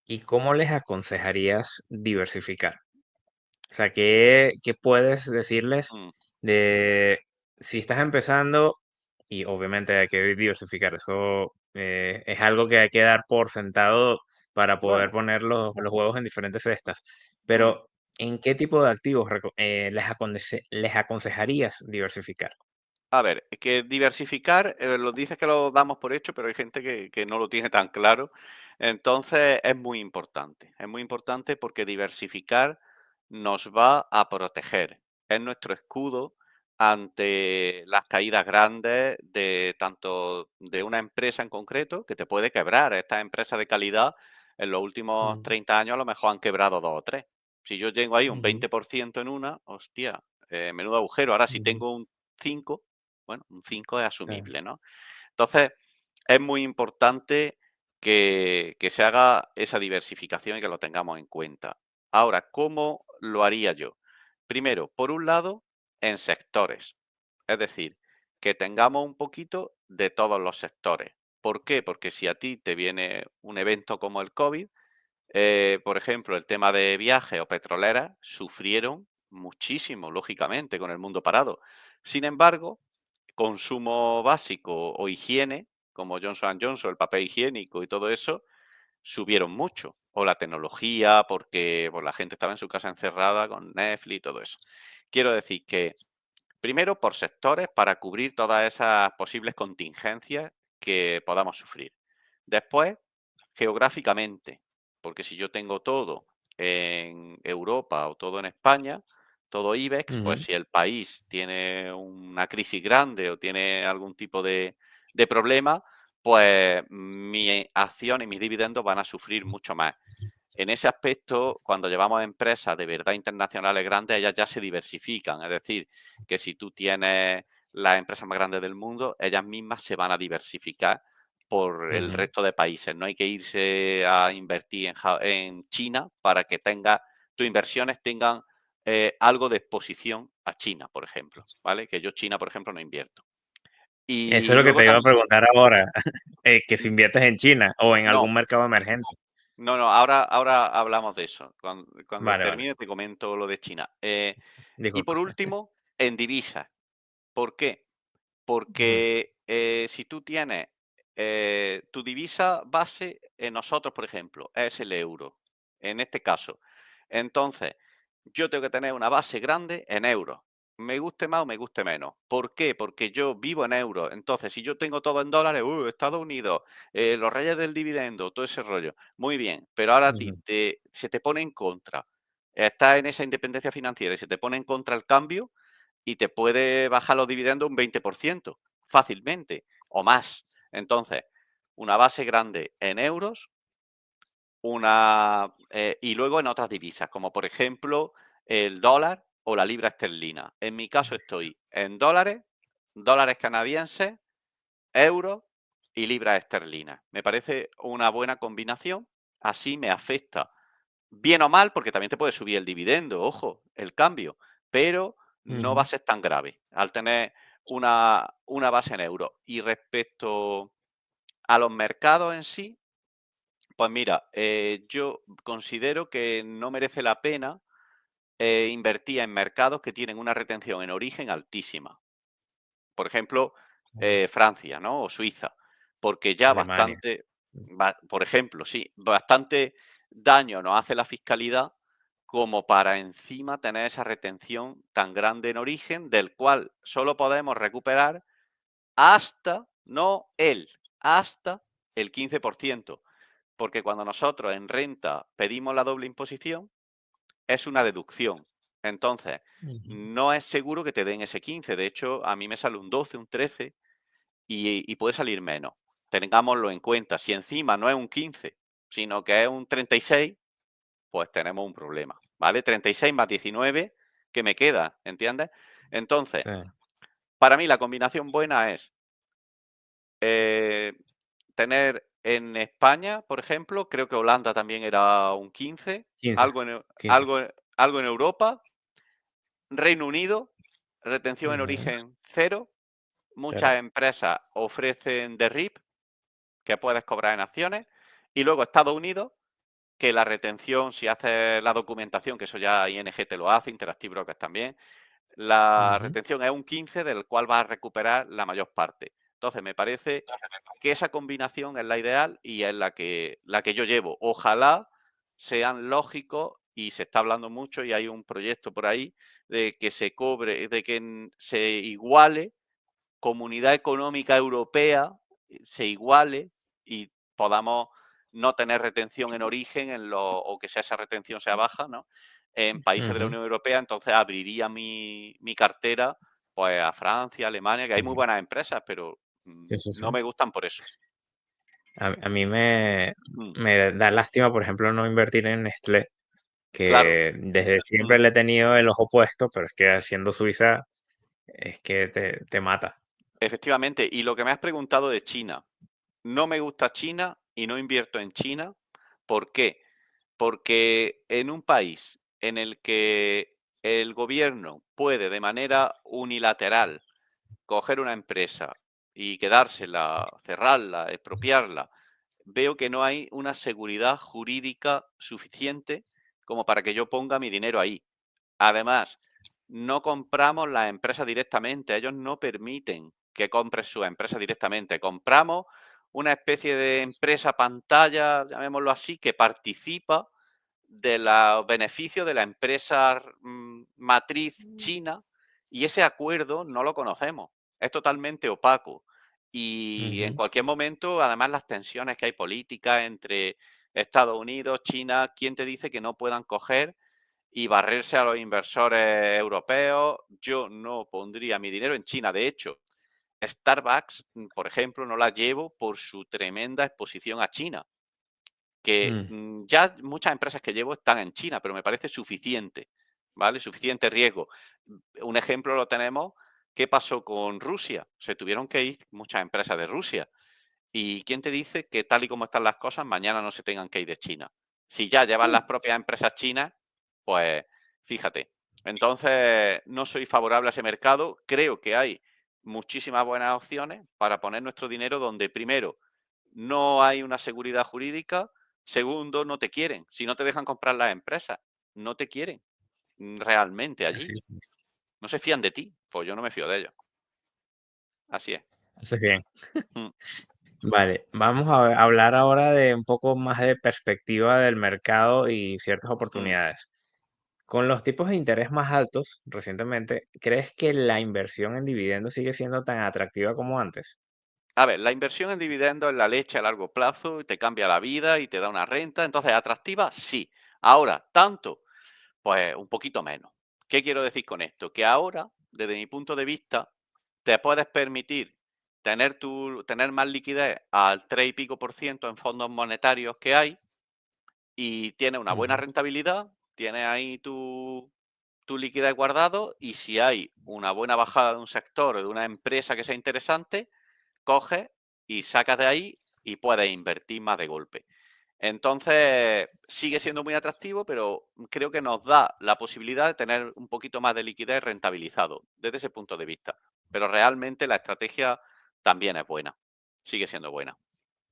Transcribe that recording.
¿Y cómo les aconsejarías diversificar? O sea, ¿qué puedes decirles Mm, de si estás empezando y obviamente hay que diversificar? Eso es algo que hay que dar por sentado para poder bueno, poner los huevos en diferentes cestas. mm, Pero, ¿en qué tipo de activos les aconsejarías diversificar? a ver, es que diversificar, lo dices que lo damos por hecho, pero hay gente que no lo tiene tan claro. Entonces es muy importante porque diversificar nos va a proteger. Es nuestro escudo ante las caídas grandes de tanto de una empresa en concreto que te puede quebrar. Estas empresas de calidad en los últimos Mm, 30 años a lo mejor han quebrado dos o tres. Si yo tengo ahí un ujú, 20% en una, hostia, menudo agujero. Ahora, si ujú, tengo un 5, bueno, un 5 es sí, asumible, ¿no? Entonces, es muy importante que se haga esa diversificación y que lo tengamos en cuenta. Ahora, ¿cómo lo haría yo? Primero, por un lado, en sectores. Es decir, que tengamos un poquito de todos los sectores. ¿Por qué? Porque si a ti te viene un evento como el COVID, por ejemplo, el tema de viajes o petroleras sufrieron muchísimo, lógicamente, con el mundo parado. Sin embargo, consumo básico o higiene, como Johnson & Johnson, el papel higiénico y todo eso, subieron mucho. O la tecnología, porque pues, la gente estaba en su casa encerrada con Netflix y todo eso. Quiero decir que, primero, por sectores, para cubrir todas esas posibles contingencias que podamos sufrir. Después, geográficamente, porque si yo tengo todo en Europa o todo en España, todo IBEX, pues ujú, si el país tiene una crisis grande o tiene algún tipo de problema, pues mi acción y mis dividendos van a sufrir mucho más. En ese aspecto, cuando llevamos empresas de verdad internacionales grandes, ellas ya se diversifican. Es decir, que si tú tienes las empresas más grandes del mundo, ellas mismas se van a diversificar por el ujú. resto de países. No hay que irse a invertir en China para que tus inversiones tengan algo de exposición a China, por ejemplo, ¿vale? Que yo China, por ejemplo, no invierto. Eso es Y lo que luego te iba a también, preguntar ahora, que si inviertes en China o en no, algún mercado emergente. no, ahora hablamos de eso. Cuando Vale, vale, termine te comento lo de China. Y disculpa. por último, en divisas. ¿Por qué? Ujú, Porque si tú tienes tu divisa base en nosotros, por ejemplo, es el euro, en este caso. Entonces, yo tengo que tener una base grande en euros. Me guste más o me guste menos. ¿Por qué? Porque yo vivo en euros. Entonces, si yo tengo todo en dólares, Estados Unidos, los reyes del dividendo, todo ese rollo. Muy bien, pero ahora a ti ujú, se te pone en contra. Estás en esa independencia financiera y se te pone en contra el cambio y te puede bajar los dividendos un 20% fácilmente o más. Entonces, una base grande en euros y luego en otras divisas, como por ejemplo el dólar o la libra esterlina. En mi caso estoy en dólares, dólares canadienses, euros y libras esterlinas. Me parece una buena combinación. Así me afecta bien o mal, porque también te puede subir el dividendo, ojo, el cambio, pero no va a ujú. ser tan grave al tener una base en euros. Y respecto a los mercados en sí, pues mira, yo considero que no merece la pena invertir en mercados que tienen una retención en origen altísima. Por ejemplo, Francia, ¿no? O Suiza, porque ya Alemania. bastante, por ejemplo, sí, bastante daño nos hace la fiscalidad como para encima tener esa retención tan grande en origen, del cual solo podemos recuperar hasta, no él, hasta el 15%. Porque cuando nosotros en renta pedimos la doble imposición, es una deducción. Entonces, Ujú, no es seguro que te den ese 15. De hecho, a mí me sale un 12, un 13 y puede salir menos. Tengámoslo en cuenta. Si encima no es un 15, sino que es un 36, pues tenemos un problema, ¿vale? 36 más 19, ¿qué me queda? ¿Entiendes? Entonces, sí, para mí la combinación buena es eh, tener en España, por ejemplo, creo que Holanda también era un 15, 15, algo en, 15. algo en Europa, Reino Unido, retención en Ujú, origen cero, cero. muchas empresas ofrecen de RIP, que puedes cobrar en acciones, y luego Estados Unidos, que la retención, si haces la documentación, que eso ya ING te lo hace, Interactive Brokers también, la Ujú, retención es un 15 del cual vas a recuperar la mayor parte. Entonces, me parece que esa combinación es la ideal y es la que yo llevo. Ojalá sean lógicos y se está hablando mucho y hay un proyecto por ahí de que se cobre, de que se iguale Comunidad Económica Europea, se iguale y podamos no tener retención en origen o que esa retención sea baja, ¿no? En países de la ujú. Unión Europea, entonces abriría mi cartera pues a Francia, Alemania, que hay Sí, muy sí, buenas empresas, pero sí, sí, sí. no me gustan por eso. A mí me, Mm, me da lástima, por ejemplo, no invertir en Nestlé, claro. que desde Mm. siempre le he tenido el ojo puesto, pero es que haciendo Suiza es que te mata. Efectivamente, y lo que me has preguntado de China, no me gusta China y no invierto en China. ¿Por qué? Porque en un país en el que el gobierno puede de manera unilateral coger una empresa y quedársela, cerrarla, expropiarla, veo que no hay una seguridad jurídica suficiente como para que yo ponga mi dinero ahí. Además, no compramos las empresas directamente, ellos no permiten que compres su empresa directamente. Compramos una especie de empresa pantalla, llamémoslo así, que participa de los beneficios de la empresa matriz china y ese acuerdo no lo conocemos. Es totalmente opaco. Y en Ujú, cualquier momento, además, las tensiones que hay políticas entre Estados Unidos, China, ¿quién te dice que no puedan coger y barrerse a los inversores europeos? Yo no pondría mi dinero en China. De hecho, Starbucks, por ejemplo, no la llevo por su tremenda exposición a China, que mm, ya muchas empresas que llevo están en China, pero me parece suficiente, ¿vale? Suficiente riesgo. Un ejemplo lo tenemos, ¿qué pasó con Rusia? Se tuvieron que ir muchas empresas de Rusia. ¿Y quién te dice que tal y como están las cosas, mañana no se tengan que ir de China? Si ya llevan las propias empresas chinas, pues fíjate. Entonces, no soy favorable a ese mercado. Creo que hay muchísimas buenas opciones para poner nuestro dinero donde, primero, no hay una seguridad jurídica. Segundo, no te quieren. Si no te dejan comprar las empresas, no te quieren realmente así, allí. No se fían de ti. Pues yo no me fío de ellos. Así es. haces bien. Mm, Vale, vamos a hablar ahora de un poco más de perspectiva del mercado y ciertas mm. oportunidades. Con los tipos de interés más altos recientemente, ¿crees que la inversión en dividendos sigue siendo tan atractiva como antes? A ver, la inversión en dividendos es la leche a largo plazo y te cambia la vida y te da una renta. Entonces, ¿atractiva? Sí. Ahora, ¿tanto? Pues un poquito menos. ¿Qué quiero decir con esto? Que ahora, desde mi punto de vista, te puedes permitir tener más liquidez al 3 y pico por ciento en fondos monetarios que hay y tienes una buena Ujú, rentabilidad, tienes ahí tu liquidez guardado y si hay una buena bajada de un sector o de una empresa que sea interesante, coges y sacas de ahí y puedes invertir más de golpe. Entonces, sigue siendo muy atractivo, pero creo que nos da la posibilidad de tener un poquito más de liquidez rentabilizado desde ese punto de vista. Pero realmente la estrategia también es buena, sigue siendo buena.